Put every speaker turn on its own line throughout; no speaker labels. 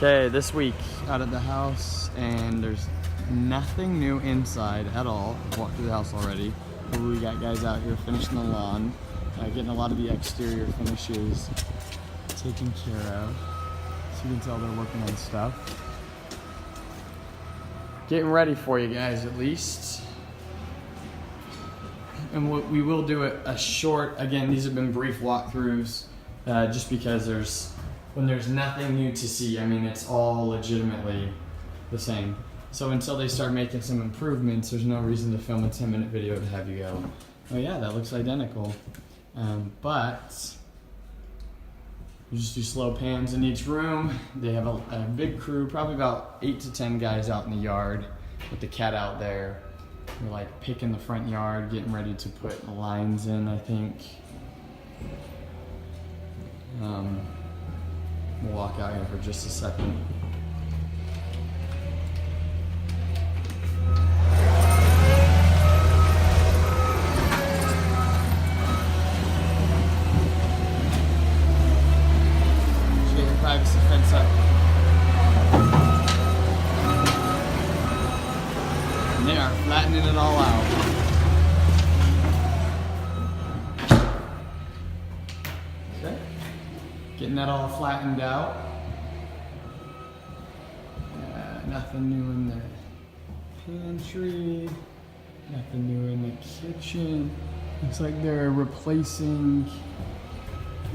Okay, this week out at the house, and there's nothing new inside at all. I've walked through the house already. But we got guys out here finishing the lawn, getting a lot of the exterior finishes taken care of. So you can tell they're working on stuff. Getting ready for you guys at least. And we will do a short, again, these have been brief walkthroughs, just because when there's nothing new to see, I mean, it's all legitimately the same. So until they start making some improvements, there's no reason to film a 10-minute video to have you go, oh yeah, that looks identical. But you just do slow pans in each room. They have a big crew, probably about 8 to 10 guys out in the yard with the cat out there. They're like picking the front yard, getting ready to put the lines in, I think. We'll walk out here for just a second. Should get your privacy fence up. And they are flattening it all out. Okay. Getting that all flattened out. Nothing new in the pantry. Nothing new in the kitchen. Looks like they're replacing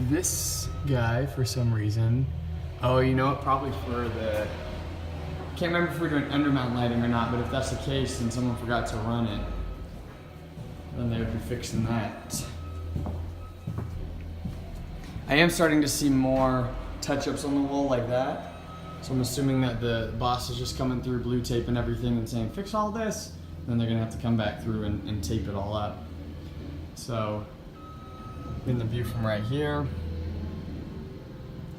this guy for some reason. Oh, you know what? Probably for the... Can't remember if we're doing undermount lighting or not, but if that's the case and someone forgot to run it, then they would be fixing that. I am starting to see more touch-ups on the wall like that. So I'm assuming that the boss is just coming through, blue taping everything and saying, fix all this. Then they're gonna have to come back through and tape it all up. So, in the view from right here,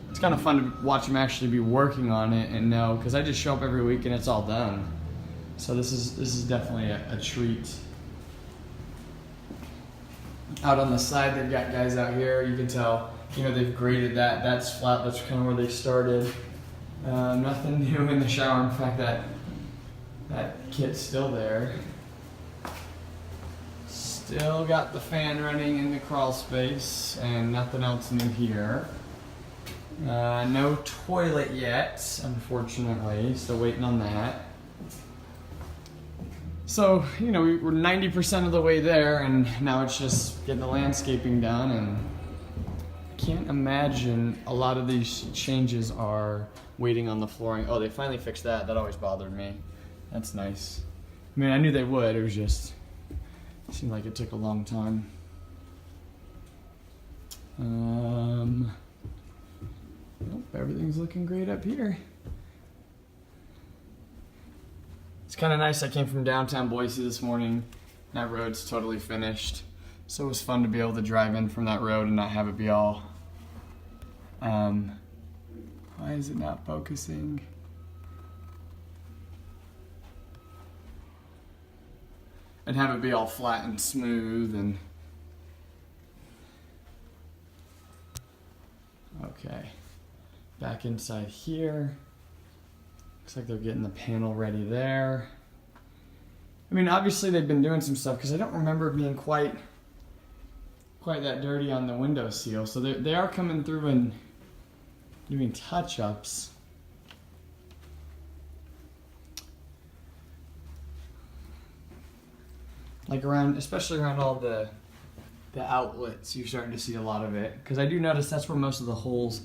it's kind of fun to watch them actually be working on it and know, because I just show up every week and it's all done. So this is definitely a treat. Out on the side, they've got guys out here. You can tell, you know, they've graded that. That's flat. That's kind of where they started. Nothing new in the shower. In fact, that kit's still there. Still got the fan running in the crawl space, and nothing else new here. No toilet yet, unfortunately. Still waiting on that. So, you know, we're 90% of the way there, and now it's just getting the landscaping done, and I can't imagine a lot of these changes are waiting on the flooring. Oh, they finally fixed that. That always bothered me. That's nice. I mean, I knew they would. It was just, it seemed like it took a long time. Nope, everything's looking great up here. It's kind of nice. I came from downtown Boise this morning. That road's totally finished. So it was fun to be able to drive in from that road and not have it be all... why is it not focusing? And have it be all flat and smooth and... Okay. Back inside here. Looks like they're getting the panel ready there. I mean, obviously they've been doing some stuff, because I don't remember it being quite that dirty on the window seal. So they are coming through and doing touch-ups. Like especially around all the outlets, you're starting to see a lot of it. Because I do notice that's where most of the holes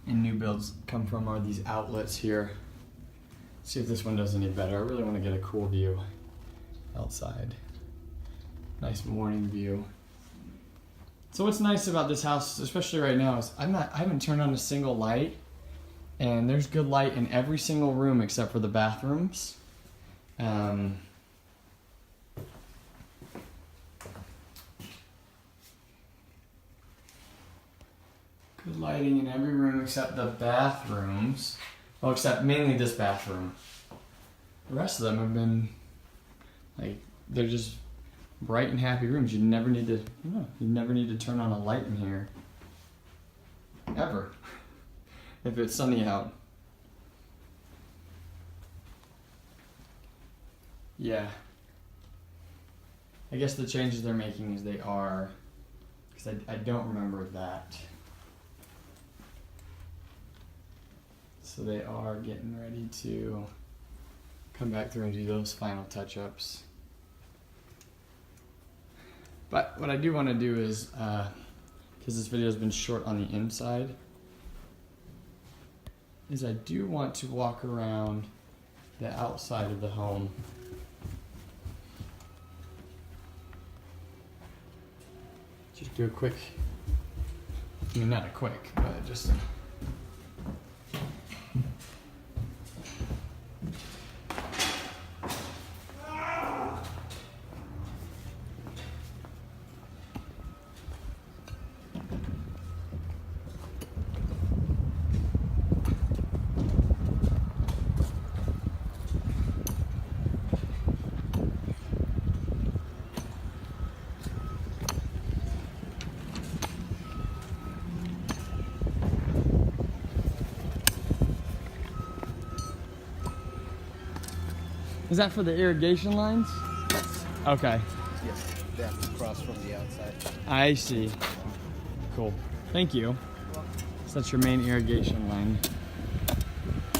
in new builds come from, are these outlets here. Let's see if this one does any better. I really want to get a cool view outside. Nice morning view. So what's nice about this house, especially right now, is I haven't turned on a single light, and there's good light in every single room except for the bathrooms. Good lighting in every room except the bathrooms. Well, except mainly this bathroom. The rest of them have been, like, they're just bright and happy rooms. You never need to turn on a light in here. Ever. If it's sunny out. Yeah. I guess the changes they're making is they are, because I don't remember that. So they are getting ready to come back through and do those final touch-ups. But what I do want to do is, because this video has been short on the inside, is I do want to walk around the outside of the home. Just do a quick, I mean not a quick, but just a Is that for the irrigation lines? Okay.
Yes, that's across from the outside.
I see. Cool. Thank you. So that's your main irrigation line.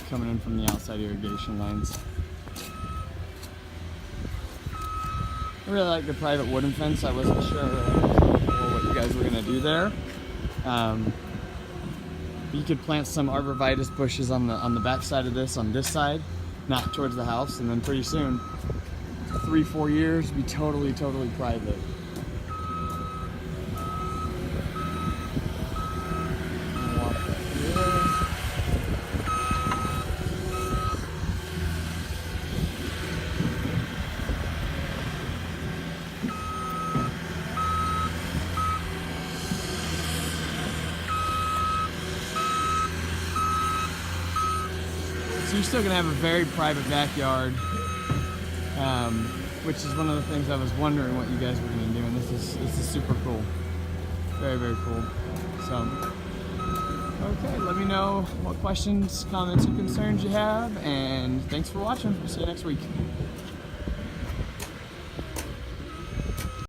Coming in from the outside irrigation lines. I really like the private wooden fence. I wasn't sure what you guys were gonna do there. You could plant some arborvitae bushes on the back side of this, on this side, not towards the house, and then pretty soon, 3-4 years, be totally private. Walk back here. So you're still gonna have a very private backyard, which is one of the things I was wondering what you guys were gonna do, and this is super cool, very cool. So, okay, let me know what questions, comments, or concerns you have, and thanks for watching. We'll see you next week.